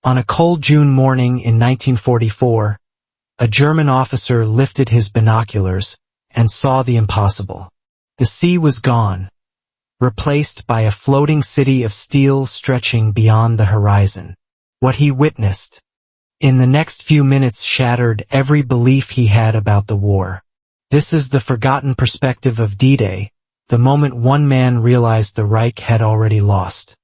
On a cold June morning in 1944, a German officer lifted his binoculars and saw the impossible. The sea was gone, replaced by a floating city of steel stretching beyond the horizon. What he witnessed, in the next few minutes, shattered every belief he had about the war. This is the forgotten perspective of D-Day, the moment one man realized the Reich had already lost.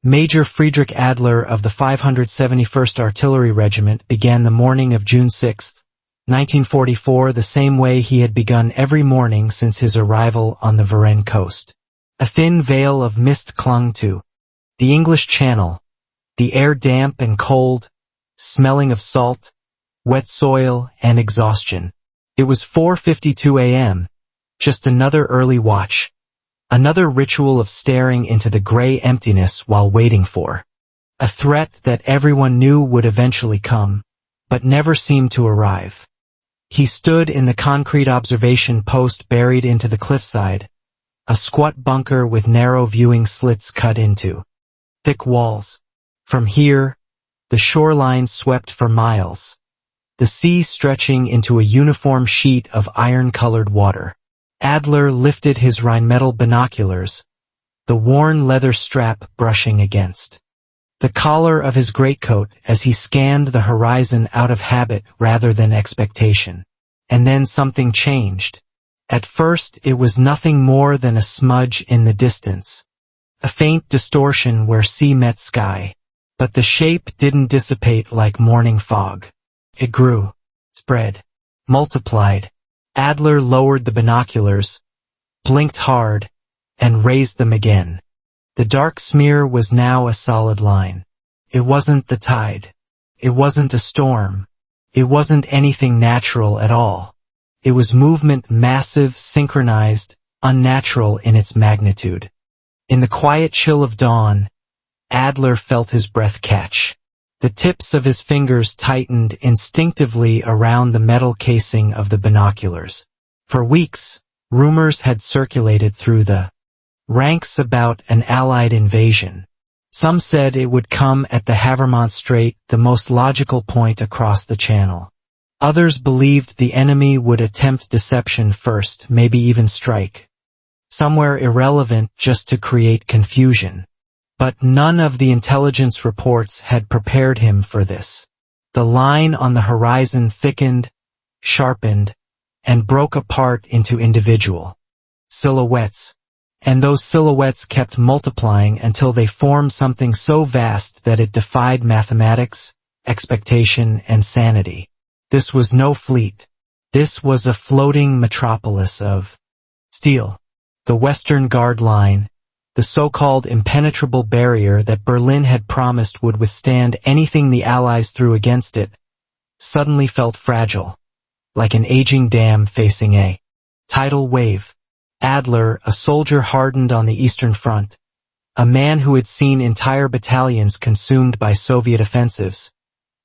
Major Friedrich Adler of the 571st Artillery Regiment began the morning of June 6, 1944, the same way he had begun every morning since his arrival on the Varenne coast. A thin veil of mist clung to the English Channel, the air damp and cold, smelling of salt, wet soil, and exhaustion. It was 4:52 a.m., just another early watch. Another ritual of staring into the gray emptiness while waiting for a threat that everyone knew would eventually come, but never seemed to arrive. He stood in the concrete observation post buried into the cliffside, a squat bunker with narrow viewing slits cut into thick walls. From here, the shoreline swept for miles, the sea stretching into a uniform sheet of iron-colored water. Adler lifted his Rheinmetall binoculars, the worn leather strap brushing against the collar of his greatcoat as he scanned the horizon out of habit rather than expectation. And then something changed. At first, it was nothing more than a smudge in the distance, a faint distortion where sea met sky. But the shape didn't dissipate like morning fog. It grew, spread, multiplied. Adler lowered the binoculars, blinked hard, and raised them again. The dark smear was now a solid line. It wasn't the tide. It wasn't a storm. It wasn't anything natural at all. It was movement, massive, synchronized, unnatural in its magnitude. In the quiet chill of dawn, Adler felt his breath catch. The tips of his fingers tightened instinctively around the metal casing of the binoculars. For weeks, rumors had circulated through the ranks about an Allied invasion. Some said it would come at the Havermont Strait, the most logical point across the channel. Others believed the enemy would attempt deception first, maybe even strike somewhere irrelevant just to create confusion. But none of the intelligence reports had prepared him for this. The line on the horizon thickened, sharpened, and broke apart into individual silhouettes. And those silhouettes kept multiplying until they formed something so vast that it defied mathematics, expectation, and sanity. This was no fleet. This was a floating metropolis of steel. The Western Guard Line, the so-called impenetrable barrier that Berlin had promised would withstand anything the Allies threw against it, suddenly felt fragile, like an aging dam facing a tidal wave. Adler, a soldier hardened on the Eastern Front, a man who had seen entire battalions consumed by Soviet offensives,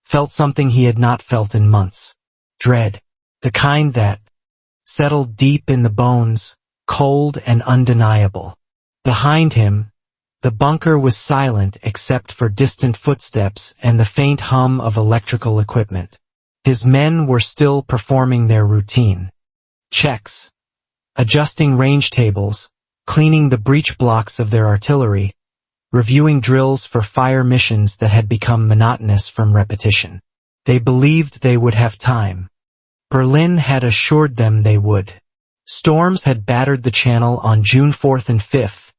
felt something he had not felt in months. Dread, the kind that settled deep in the bones, cold and undeniable. Behind him, the bunker was silent except for distant footsteps and the faint hum of electrical equipment. His men were still performing their routine checks, adjusting range tables, cleaning the breech blocks of their artillery, reviewing drills for fire missions that had become monotonous from repetition. They believed they would have time. Berlin had assured them they would. Storms had battered the channel on June 4th and 5th,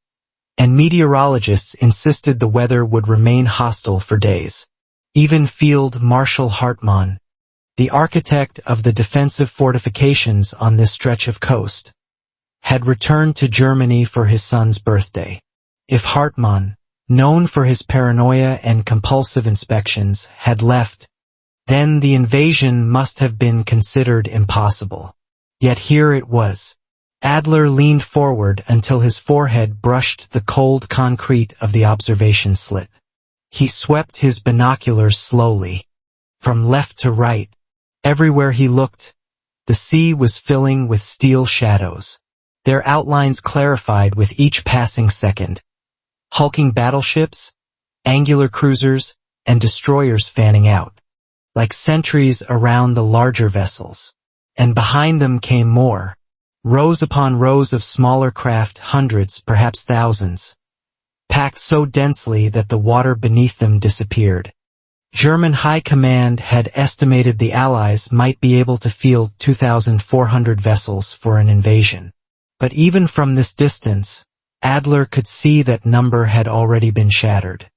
and meteorologists insisted the weather would remain hostile for days. Even Field Marshal Hartmann, the architect of the defensive fortifications on this stretch of coast, had returned to Germany for his son's birthday. If Hartmann, known for his paranoia and compulsive inspections, had left, then the invasion must have been considered impossible. Yet here it was. Adler leaned forward until his forehead brushed the cold concrete of the observation slit. He swept his binoculars slowly, from left to right. Everywhere he looked, The sea was filling with steel shadows. Their outlines clarified with each passing second. Hulking battleships, angular cruisers, and destroyers fanning out, like sentries around the larger vessels. And behind them came more, rows upon rows of smaller craft, hundreds, perhaps thousands, packed so densely that the water beneath them disappeared. German High Command had estimated the Allies might be able to field 2,400 vessels for an invasion. But even from this distance, Adler could see that number had already been shattered.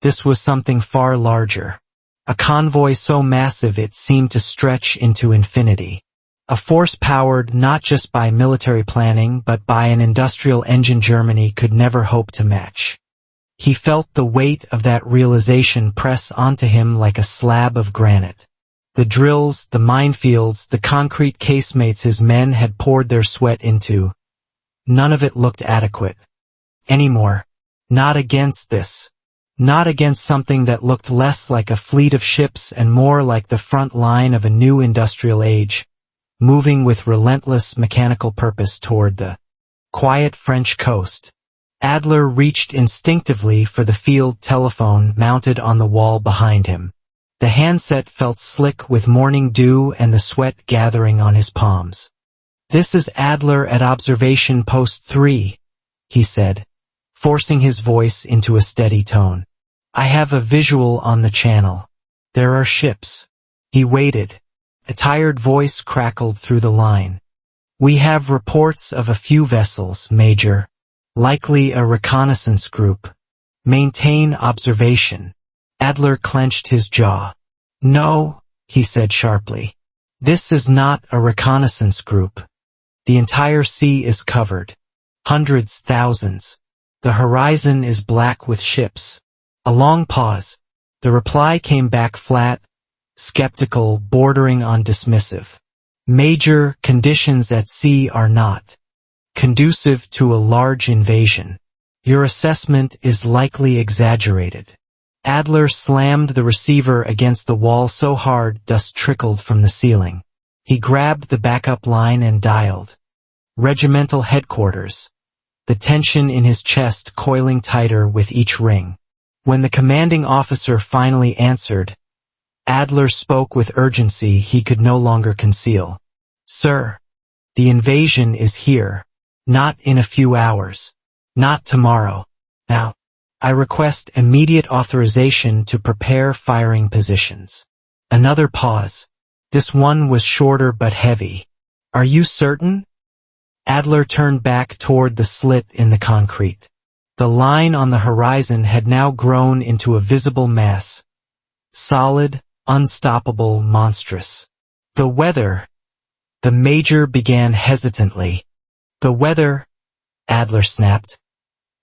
This was something far larger. A convoy so massive it seemed to stretch into infinity. A force powered not just by military planning but by an industrial engine Germany could never hope to match. He felt the weight of that realization press onto him like a slab of granite. The drills, the minefields, the concrete casemates his men had poured their sweat into, none of it looked adequate anymore. Not against this. Not against something that looked less like a fleet of ships and more like the front line of a new industrial age, moving with relentless mechanical purpose toward the quiet French coast. Adler reached instinctively for the field telephone mounted on the wall behind him. The handset felt slick with morning dew and the sweat gathering on his palms. "This is Adler at observation post 3, he said, forcing his voice into a steady tone. "I have a visual on the channel. There are ships." He waited. A tired voice crackled through the line. "We have reports of a few vessels, Major. Likely a reconnaissance group. Maintain observation." Adler clenched his jaw. "No," he said sharply. "This is not a reconnaissance group. The entire sea is covered. Hundreds, thousands. The horizon is black with ships." A long pause. The reply came back flat, skeptical, bordering on dismissive. "Major, conditions at sea are not conducive to a large invasion. Your assessment is likely exaggerated." Adler slammed the receiver against the wall so hard dust trickled from the ceiling. He grabbed the backup line and dialed. Regimental headquarters. The tension in his chest coiling tighter with each ring. When the commanding officer finally answered, Adler spoke with urgency he could no longer conceal. "Sir, the invasion is here. Not in a few hours. Not tomorrow. Now, I request immediate authorization to prepare firing positions." Another pause. This one was shorter but heavy. "Are you certain?" Adler turned back toward the slit in the concrete. The line on the horizon had now grown into a visible mass. Solid, unstoppable, monstrous. "The weather," the major began hesitantly. "The weather," Adler snapped,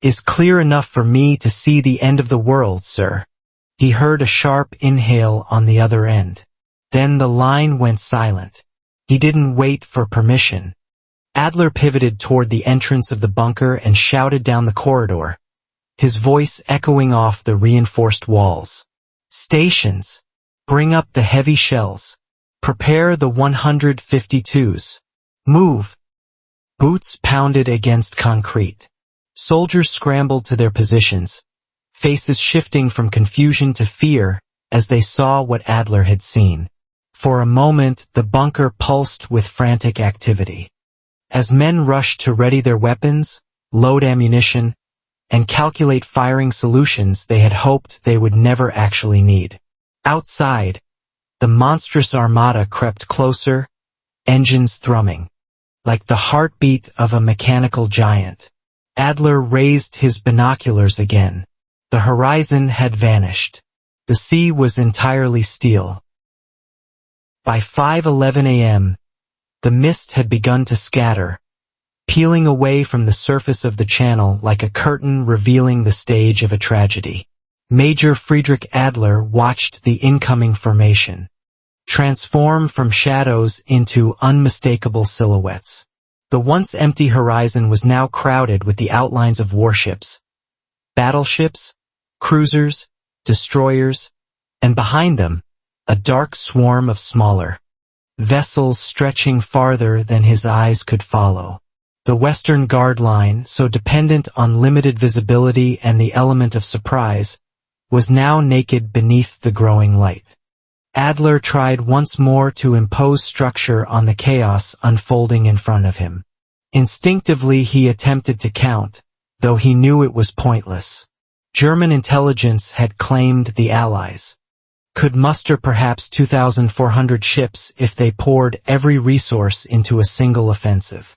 "is clear enough for me to see the end of the world, sir." He heard a sharp inhale on the other end. Then the line went silent. He didn't wait for permission. Adler pivoted toward the entrance of the bunker and shouted down the corridor, his voice echoing off the reinforced walls. "Stations! Bring up the heavy shells. Prepare the 152s. Move!" Boots pounded against concrete. Soldiers scrambled to their positions, faces shifting from confusion to fear as they saw what Adler had seen. For a moment, the bunker pulsed with frantic activity. As men rushed to ready their weapons, load ammunition, and calculate firing solutions they had hoped they would never actually need. Outside, the monstrous armada crept closer, engines thrumming, like the heartbeat of a mechanical giant. Adler raised his binoculars again. The horizon had vanished. The sea was entirely still. By 5:11 a.m., the mist had begun to scatter, peeling away from the surface of the channel like a curtain revealing the stage of a tragedy. Major Friedrich Adler watched the incoming formation transform from shadows into unmistakable silhouettes. The once empty horizon was now crowded with the outlines of warships, battleships, cruisers, destroyers, and behind them, a dark swarm of smaller vessels stretching farther than his eyes could follow. The Western Guard line, so dependent on limited visibility and the element of surprise, was now naked beneath the growing light. Adler tried once more to impose structure on the chaos unfolding in front of him. Instinctively he attempted to count, though he knew it was pointless. German intelligence had claimed the Allies could muster perhaps 2,400 ships if they poured every resource into a single offensive.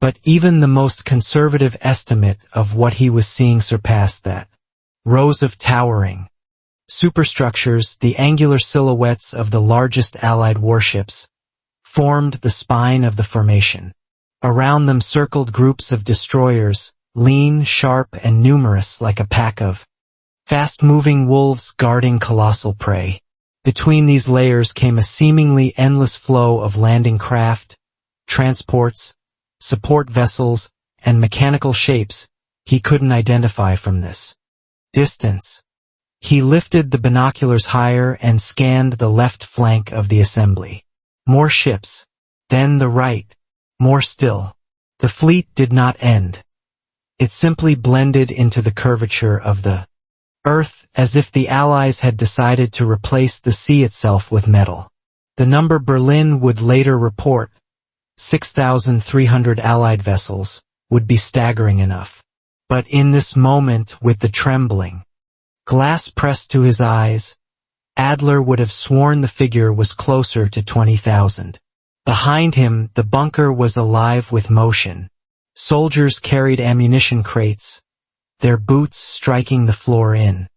But even the most conservative estimate of what he was seeing surpassed that. Rows of towering superstructures, the angular silhouettes of the largest Allied warships, formed the spine of the formation. Around them circled groups of destroyers, lean, sharp, and numerous like a pack of fast-moving wolves guarding colossal prey. Between these layers came a seemingly endless flow of landing craft, transports, support vessels, and mechanical shapes he couldn't identify from this distance. He lifted the binoculars higher and scanned the left flank of the assembly. More ships. Then the right. More still. The fleet did not end. It simply blended into the curvature of the earth, as if the Allies had decided to replace the sea itself with metal. The number Berlin would later report, 6,300 Allied vessels, would be staggering enough. But in this moment, with the trembling glass pressed to his eyes, Adler would have sworn the figure was closer to 20,000. Behind him, the bunker was alive with motion. Soldiers carried ammunition crates, their boots striking the floor in.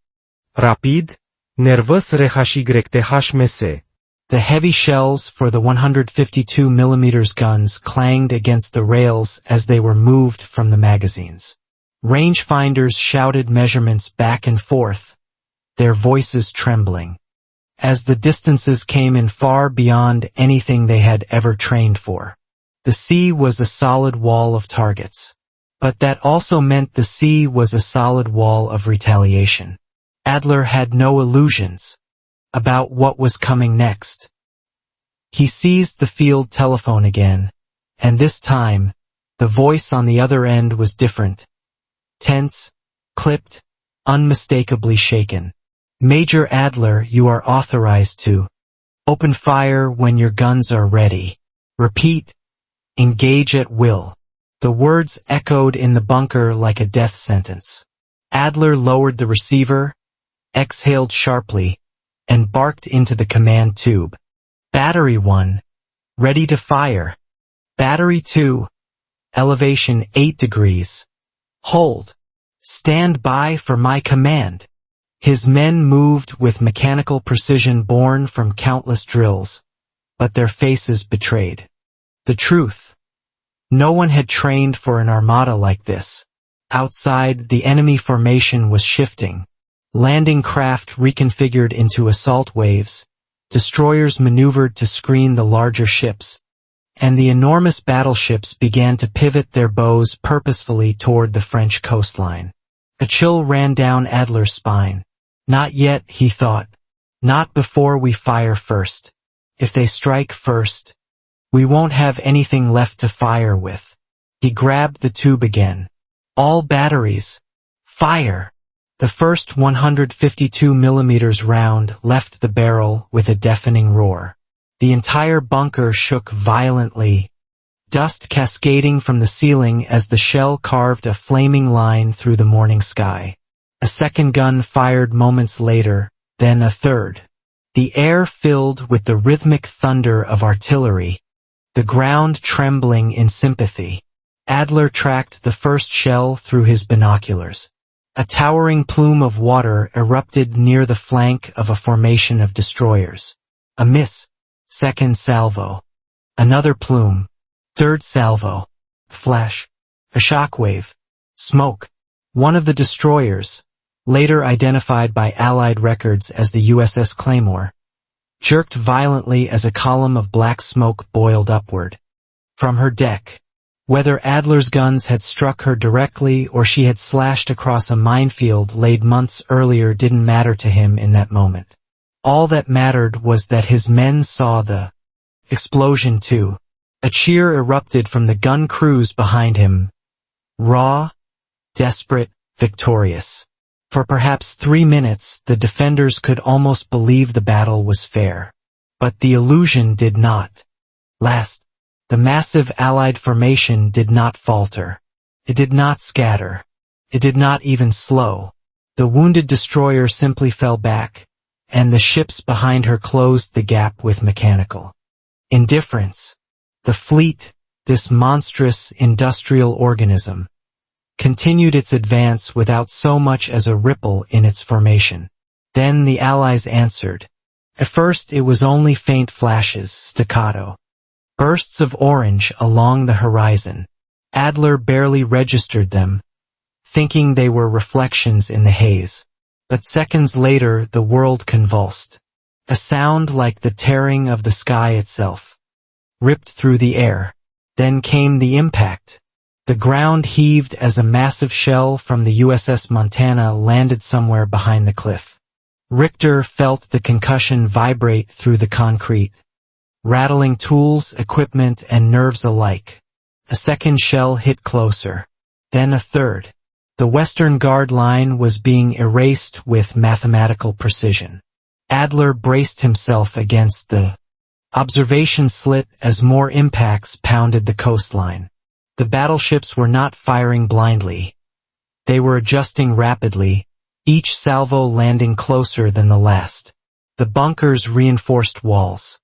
Rapid, nervos RHYTHMS. The heavy shells for the 152 mm guns clanged against the rails as they were moved from the magazines. Rangefinders shouted measurements back and forth, their voices trembling, as the distances came in far beyond anything they had ever trained for. The sea was a solid wall of targets. But that also meant the sea was a solid wall of retaliation. Adler had no illusions about what was coming next. He seized the field telephone again, and this time, the voice on the other end was different. Tense, clipped, unmistakably shaken. Major Adler, you are authorized to open fire when your guns are ready. Repeat, engage at will. The words echoed in the bunker like a death sentence. Adler lowered the receiver, exhaled sharply, and barked into the command tube. Battery 1, ready to fire. Battery 2, elevation 8 degrees. Hold. Stand by for my command. His men moved with mechanical precision born from countless drills, but their faces betrayed the truth. No one had trained for an armada like this. Outside, the enemy formation was shifting. Landing craft reconfigured into assault waves, destroyers maneuvered to screen the larger ships, and the enormous battleships began to pivot their bows purposefully toward the French coastline. A chill ran down Adler's spine. Not yet, he thought. Not before we fire first. If they strike first, we won't have anything left to fire with. He grabbed the tube again. All batteries. Fire! The first 152 mm round left the barrel with a deafening roar. The entire bunker shook violently, dust cascading from the ceiling as the shell carved a flaming line through the morning sky. A second gun fired moments later, then a third. The air filled with the rhythmic thunder of artillery, the ground trembling in sympathy. Adler tracked the first shell through his binoculars. A towering plume of water erupted near the flank of a formation of destroyers. A miss. Second salvo. Another plume. Third salvo. Flash. A shockwave. Smoke. One of the destroyers, later identified by Allied records as the USS Claymore, jerked violently as a column of black smoke boiled upward from her deck. Whether Adler's guns had struck her directly or she had slashed across a minefield laid months earlier didn't matter to him in that moment. All that mattered was that his men saw the Explosion 2. A cheer erupted from the gun crews behind him. Raw, desperate, victorious. For perhaps 3 minutes, the defenders could almost believe the battle was fair. But the illusion did not last. The massive Allied formation did not falter. It did not scatter. It did not even slow. The wounded destroyer simply fell back, and the ships behind her closed the gap with mechanical indifference. The fleet, this monstrous industrial organism, continued its advance without so much as a ripple in its formation. Then the Allies answered. At first it was only faint flashes, staccato, bursts of orange along the horizon. Adler barely registered them, thinking they were reflections in the haze. But seconds later the world convulsed. A sound like the tearing of the sky itself ripped through the air. Then came the impact. The ground heaved as a massive shell from the USS Montana landed somewhere behind the cliff. Richter felt the concussion vibrate through the concrete, rattling tools, equipment, and nerves alike. A second shell hit closer. Then a third. The Western Guard line was being erased with mathematical precision. Adler braced himself against the observation slit as more impacts pounded the coastline. The battleships were not firing blindly. They were adjusting rapidly, each salvo landing closer than the last. The bunker's reinforced walls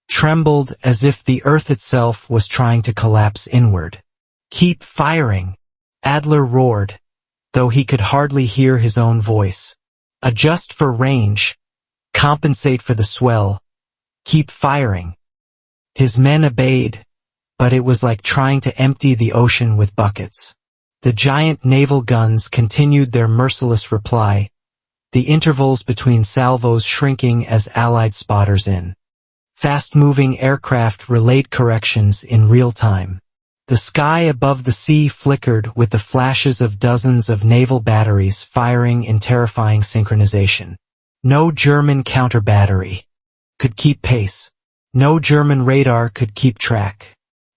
trembled as if the earth itself was trying to collapse inward. "Keep firing!" Adler roared, though he could hardly hear his own voice. "Adjust for range. Compensate for the swell. Keep firing." His men obeyed, but it was like trying to empty the ocean with buckets. The giant naval guns continued their merciless reply, the intervals between salvos shrinking as Allied spotters in. Fast-moving aircraft relayed corrections in real time. The sky above the sea flickered with the flashes of dozens of naval batteries firing in terrifying synchronization. No German counter-battery could keep pace. No German radar could keep track.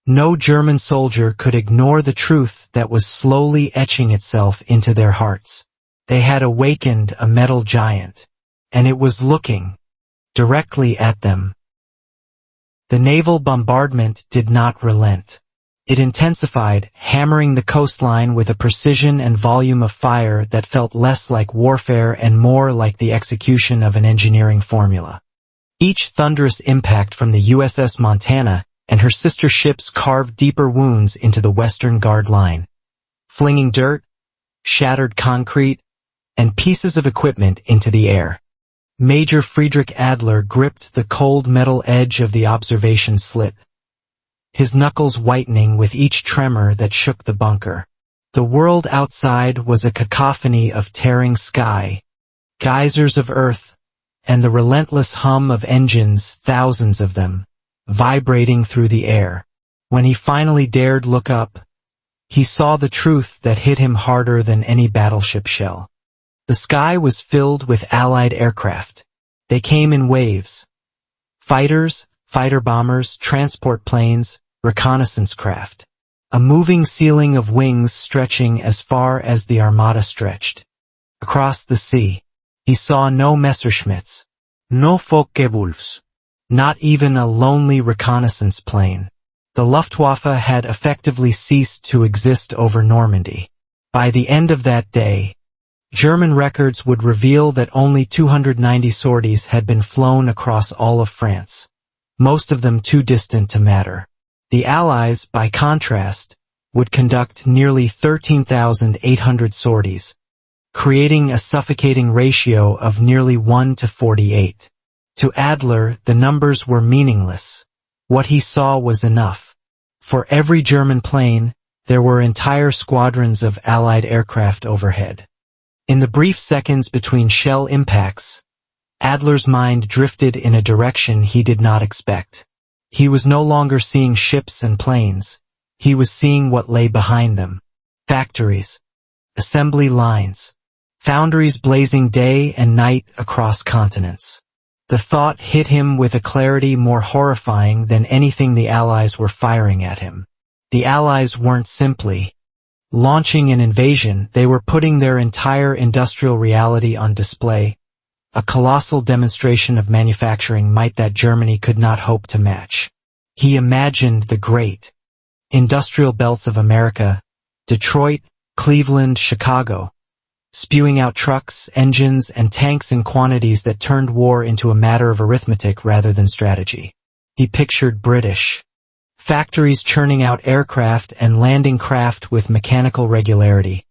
No German soldier could ignore the truth that was slowly etching itself into their hearts. They had awakened a metal giant, and it was looking directly at them. The naval bombardment did not relent. It intensified, hammering the coastline with a precision and volume of fire that felt less like warfare and more like the execution of an engineering formula. Each thunderous impact from the USS Montana and her sister ships carved deeper wounds into the Western Guard line, flinging dirt, shattered concrete, and pieces of equipment into the air. Major Friedrich Adler gripped the cold metal edge of the observation slit, his knuckles whitening with each tremor that shook the bunker. The world outside was a cacophony of tearing sky, geysers of earth, and the relentless hum of engines, thousands of them, vibrating through the air. When he finally dared look up, he saw the truth that hit him harder than any battleship shell. The sky was filled with Allied aircraft. They came in waves. Fighters, fighter bombers, transport planes, reconnaissance craft. A moving ceiling of wings stretching as far as the armada stretched. Across the sea, he saw no Messerschmitts, no Focke-Wulfs, not even a lonely reconnaissance plane. The Luftwaffe had effectively ceased to exist over Normandy. By the end of that day, German records would reveal that only 290 sorties had been flown across all of France, most of them too distant to matter. The Allies, by contrast, would conduct nearly 13,800 sorties, creating a suffocating ratio of nearly 1 to 48. To Adler, the numbers were meaningless. What he saw was enough. For every German plane, there were entire squadrons of Allied aircraft overhead. In the brief seconds between shell impacts, Adler's mind drifted in a direction he did not expect. He was no longer seeing ships and planes. He was seeing what lay behind them. Factories, assembly lines, foundries blazing day and night across continents. The thought hit him with a clarity more horrifying than anything the Allies were firing at him. The Allies weren't simply launching an invasion, they were putting their entire industrial reality on display, a colossal demonstration of manufacturing might that Germany could not hope to match. He imagined the great industrial belts of America, Detroit, Cleveland, Chicago, spewing out trucks, engines, and tanks in quantities that turned war into a matter of arithmetic rather than strategy. He pictured British factories churning out aircraft and landing craft with mechanical regularity,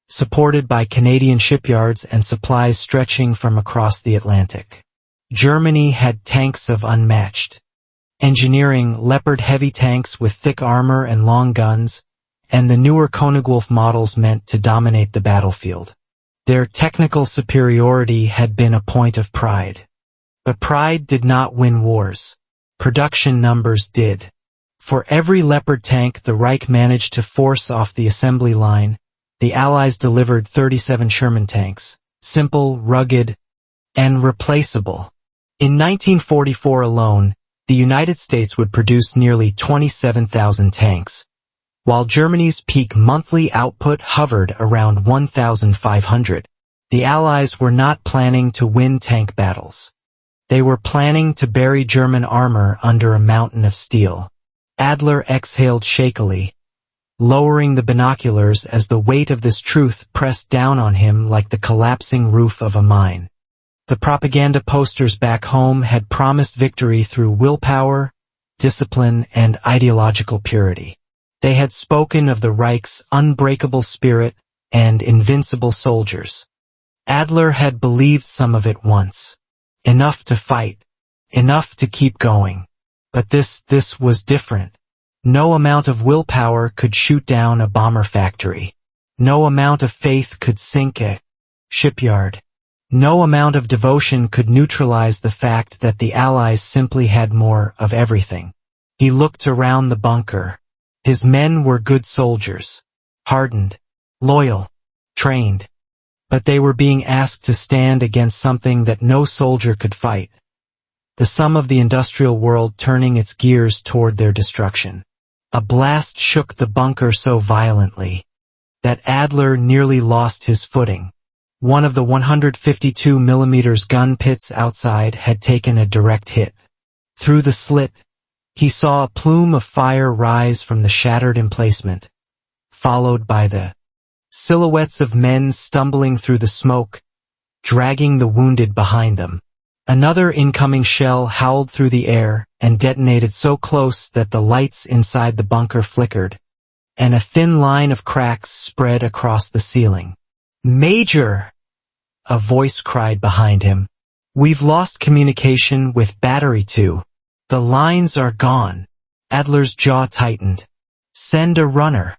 supported by Canadian shipyards and supplies stretching from across the Atlantic. Germany had tanks of unmatched engineering, Leopard heavy tanks with thick armor and long guns, and the newer Koenigswolf models meant to dominate the battlefield. Their technical superiority had been a point of pride. But pride did not win wars. Production numbers did. For every Leopard tank the Reich managed to force off the assembly line, the Allies delivered 37 Sherman tanks, simple, rugged, and replaceable. In 1944 alone, the United States would produce nearly 27,000 tanks, while Germany's peak monthly output hovered around 1,500. The Allies were not planning to win tank battles. They were planning to bury German armor under a mountain of steel. Adler exhaled shakily, lowering the binoculars as the weight of this truth pressed down on him like the collapsing roof of a mine. The propaganda posters back home had promised victory through willpower, discipline, and ideological purity. They had spoken of the Reich's unbreakable spirit and invincible soldiers. Adler had believed some of it once. Enough to fight. Enough to keep going. But this was different. No amount of willpower could shoot down a bomber factory. No amount of faith could sink a shipyard. No amount of devotion could neutralize the fact that the Allies simply had more of everything. He looked around the bunker. His men were good soldiers, hardened, loyal, trained, but they were being asked to stand against something that no soldier could fight. The sum of the industrial world turning its gears toward their destruction. A blast shook the bunker so violently that Adler nearly lost his footing. One of the 152 mm gun pits outside had taken a direct hit. Through the slit, he saw a plume of fire rise from the shattered emplacement, followed by the silhouettes of men stumbling through the smoke, dragging the wounded behind them. Another incoming shell howled through the air and detonated so close that the lights inside the bunker flickered, and a thin line of cracks spread across the ceiling. "Major!" a voice cried behind him. "We've lost communication with Battery 2. The lines are gone." Adler's jaw tightened. "Send a runner."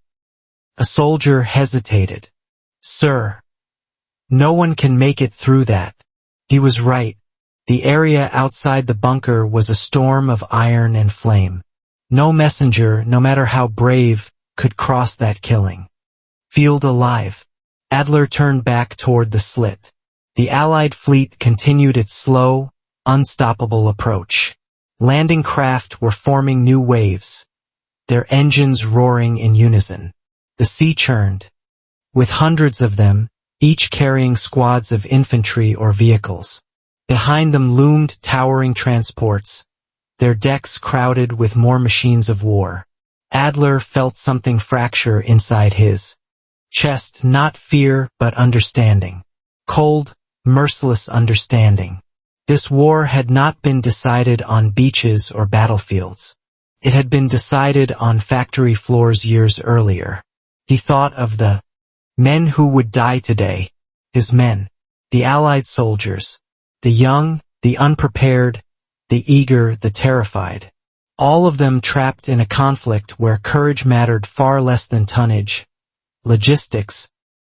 A soldier hesitated. "Sir, no one can make it through that." He was right. The area outside the bunker was a storm of iron and flame. No messenger, no matter how brave, could cross that killing field alive. Adler turned back toward the slit. The Allied fleet continued its slow, unstoppable approach. Landing craft were forming new waves, their engines roaring in unison. The sea churned, with hundreds of them, each carrying squads of infantry or vehicles. Behind them loomed towering transports, their decks crowded with more machines of war. Adler felt something fracture inside his chest, not fear but understanding. Cold, merciless understanding. This war had not been decided on beaches or battlefields. It had been decided on factory floors years earlier. He thought of the men who would die today, his men, the Allied soldiers, the young, the unprepared, the eager, the terrified. All of them trapped in a conflict where courage mattered far less than tonnage, logistics,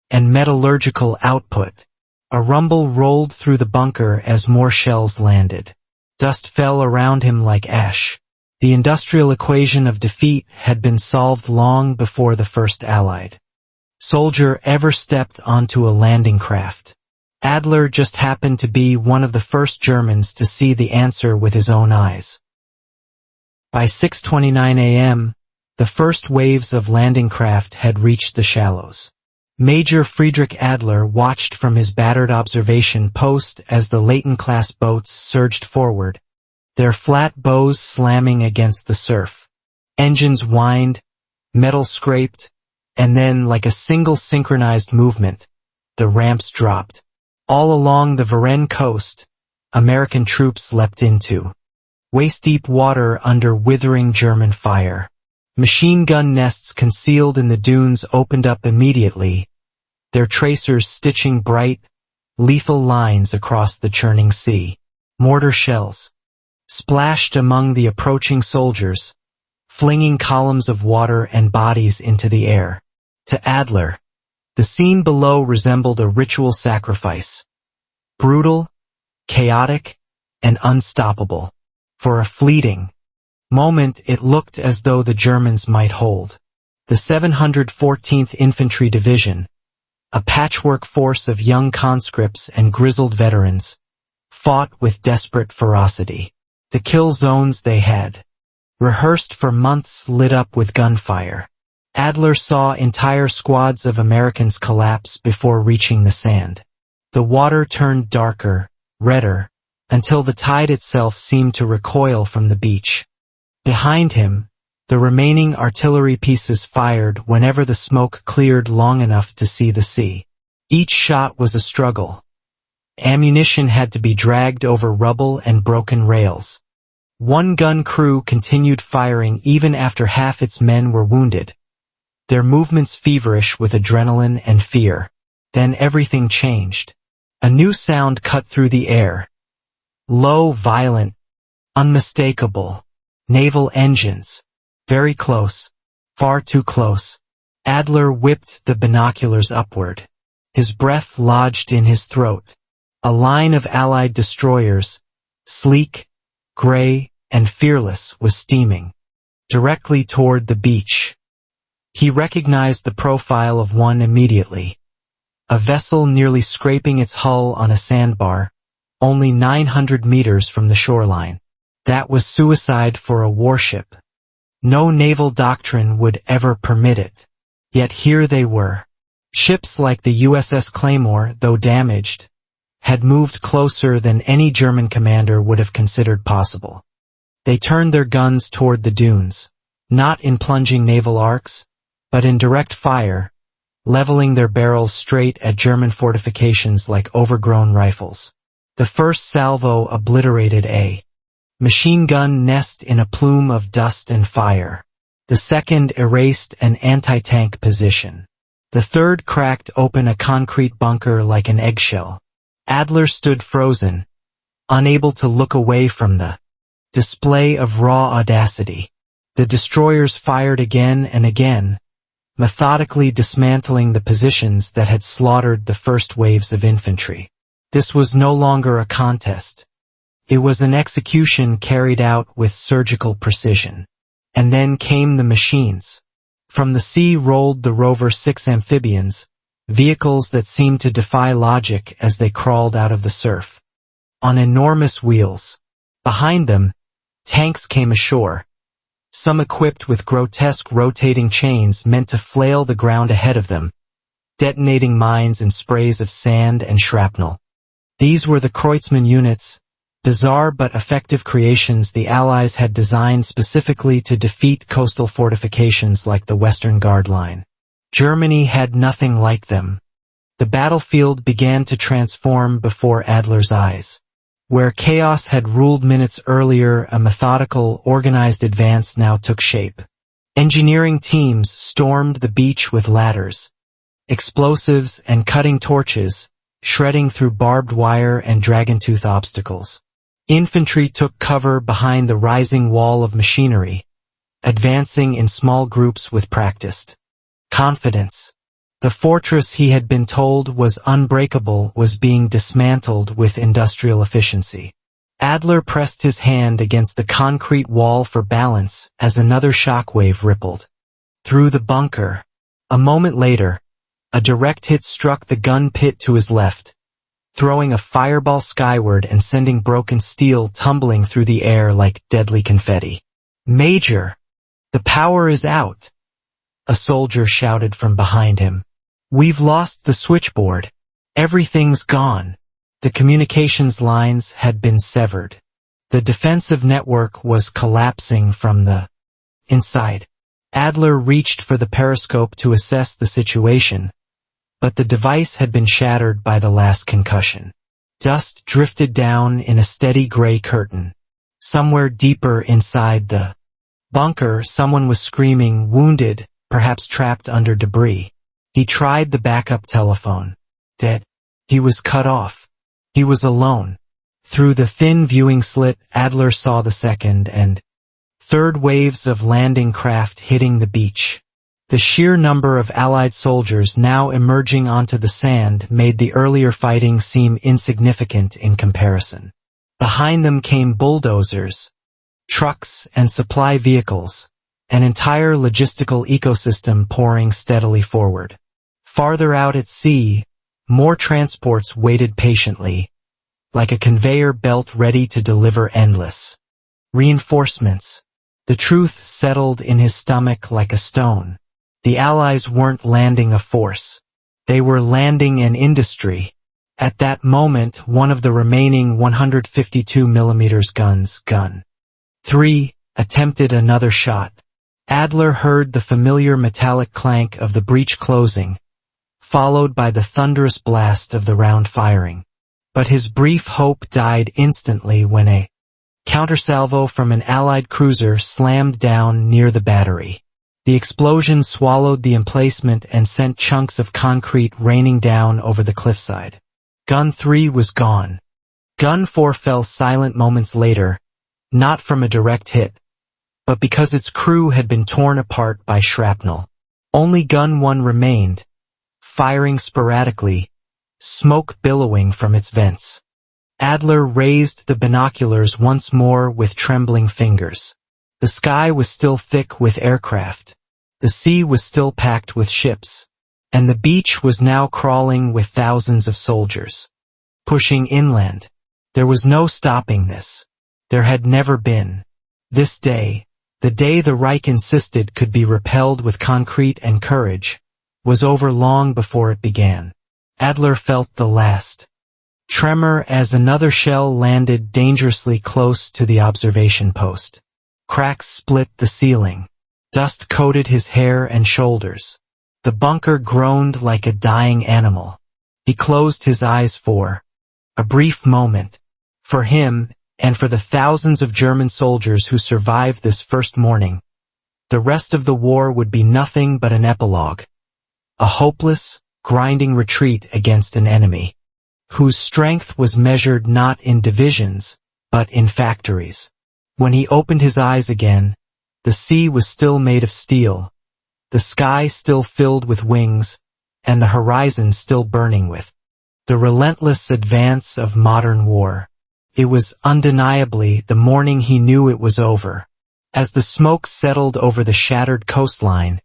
and metallurgical output. A rumble rolled through the bunker as more shells landed. Dust fell around him like ash. The industrial equation of defeat had been solved long before the first Allied soldier ever stepped onto a landing craft. Adler just happened to be one of the first Germans to see the answer with his own eyes. By 6:29 a.m., the first waves of landing craft had reached the shallows. Major Friedrich Adler watched from his battered observation post as the Leighton-class boats surged forward, their flat bows slamming against the surf. Engines whined, metal scraped, and then, like a single synchronized movement, the ramps dropped. All along the Varenne coast, American troops leapt into waist-deep water under withering German fire. Machine gun nests concealed in the dunes opened up immediately, their tracers stitching bright, lethal lines across the churning sea. Mortar shells splashed among the approaching soldiers, flinging columns of water and bodies into the air. To Adler, the scene below resembled a ritual sacrifice. Brutal, chaotic, and unstoppable. For a fleeting moment it looked as though the Germans might hold. The 714th Infantry Division, a patchwork force of young conscripts and grizzled veterans, fought with desperate ferocity. The kill zones they had rehearsed for months lit up with gunfire. Adler saw entire squads of Americans collapse before reaching the sand. The water turned darker, redder, until the tide itself seemed to recoil from the beach. Behind him, the remaining artillery pieces fired whenever the smoke cleared long enough to see the sea. Each shot was a struggle. Ammunition had to be dragged over rubble and broken rails. One gun crew continued firing even after half its men were wounded, their movements feverish with adrenaline and fear. Then everything changed. A new sound cut through the air. Low, violent, unmistakable. Naval engines. Very close. Far too close. Adler whipped the binoculars upward. His breath lodged in his throat. A line of Allied destroyers, sleek, gray, and fearless, was steaming directly toward the beach. He recognized the profile of one immediately. A vessel nearly scraping its hull on a sandbar, only 900 meters from the shoreline. That was suicide for a warship. No naval doctrine would ever permit it. Yet here they were. Ships like the USS Claymore, though damaged, had moved closer than any German commander would have considered possible. They turned their guns toward the dunes, not in plunging naval arcs, but in direct fire, leveling their barrels straight at German fortifications like overgrown rifles. The first salvo obliterated a machine gun nest in a plume of dust and fire. The second erased an anti-tank position. The third cracked open a concrete bunker like an eggshell. Adler stood frozen, unable to look away from the display of raw audacity. The destroyers fired again and again, methodically dismantling the positions that had slaughtered the first waves of infantry. This was no longer a contest. It was an execution carried out with surgical precision. And then came the machines. From the sea rolled the Rover 6 amphibians, vehicles that seemed to defy logic as they crawled out of the surf. On enormous wheels. Behind them, tanks came ashore, some equipped with grotesque rotating chains meant to flail the ground ahead of them, detonating mines and sprays of sand and shrapnel. These were the Kreutzmann units, bizarre but effective creations the Allies had designed specifically to defeat coastal fortifications like the Western Guard Line. Germany had nothing like them. The battlefield began to transform before Adler's eyes. Where chaos had ruled minutes earlier, a methodical, organized advance now took shape. Engineering teams stormed the beach with ladders, explosives and cutting torches, shredding through barbed wire and dragon-tooth obstacles. Infantry took cover behind the rising wall of machinery, advancing in small groups with practiced confidence. The fortress he had been told was unbreakable was being dismantled with industrial efficiency. Adler pressed his hand against the concrete wall for balance as another shockwave rippled through the bunker. A moment later, a direct hit struck the gun pit to his left, throwing a fireball skyward and sending broken steel tumbling through the air like deadly confetti. "Major, the power is out," a soldier shouted from behind him. "We've lost the switchboard. Everything's gone." The communications lines had been severed. The defensive network was collapsing from the inside. Adler reached for the periscope to assess the situation, but the device had been shattered by the last concussion. Dust drifted down in a steady gray curtain. Somewhere deeper inside the bunker, someone was screaming, wounded, perhaps trapped under debris. He tried the backup telephone. Dead. He was cut off. He was alone. Through the thin viewing slit, Adler saw the second and third waves of landing craft hitting the beach. The sheer number of Allied soldiers now emerging onto the sand made the earlier fighting seem insignificant in comparison. Behind them came bulldozers, trucks, and supply vehicles, an entire logistical ecosystem pouring steadily forward. Farther out at sea, more transports waited patiently, like a conveyor belt ready to deliver endless reinforcements. The truth settled in his stomach like a stone. The Allies weren't landing a force. They were landing an industry. At that moment, one of the remaining 152mm guns, Gun 3, attempted another shot. Adler heard the familiar metallic clank of the breech closing, followed by the thunderous blast of the round firing. But his brief hope died instantly when a countersalvo from an Allied cruiser slammed down near the battery. The explosion swallowed the emplacement and sent chunks of concrete raining down over the cliffside. Gun 3 was gone. Gun 4 fell silent moments later, not from a direct hit, but because its crew had been torn apart by shrapnel. Only Gun 1 remained, firing sporadically, smoke billowing from its vents. Adler raised the binoculars once more with trembling fingers. The sky was still thick with aircraft. The sea was still packed with ships, and the beach was now crawling with thousands of soldiers, pushing inland. There was no stopping this. There had never been. This day, the day the Reich insisted could be repelled with concrete and courage, was over long before it began. Adler felt the last tremor as another shell landed dangerously close to the observation post. Cracks split the ceiling. Dust coated his hair and shoulders. The bunker groaned like a dying animal. He closed his eyes for a brief moment. For him, and for the thousands of German soldiers who survived this first morning, the rest of the war would be nothing but an epilogue. A hopeless, grinding retreat against an enemy, whose strength was measured not in divisions, but in factories. When he opened his eyes again, the sea was still made of steel, the sky still filled with wings, and the horizon still burning with the relentless advance of modern war. It was undeniably the morning he knew it was over. As the smoke settled over the shattered coastline,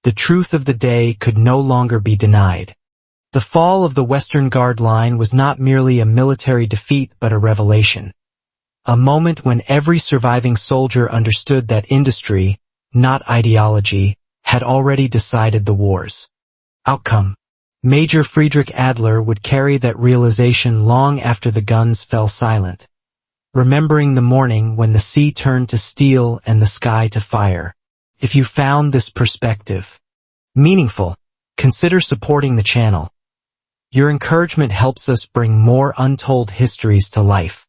the truth of the day could no longer be denied. The fall of the Western Guard line was not merely a military defeat but a revelation. A moment when every surviving soldier understood that industry, not ideology, had already decided the war's outcome. Major Friedrich Adler would carry that realization long after the guns fell silent, remembering the morning when the sea turned to steel and the sky to fire. If you found this perspective meaningful, consider supporting the channel. Your encouragement helps us bring more untold histories to life.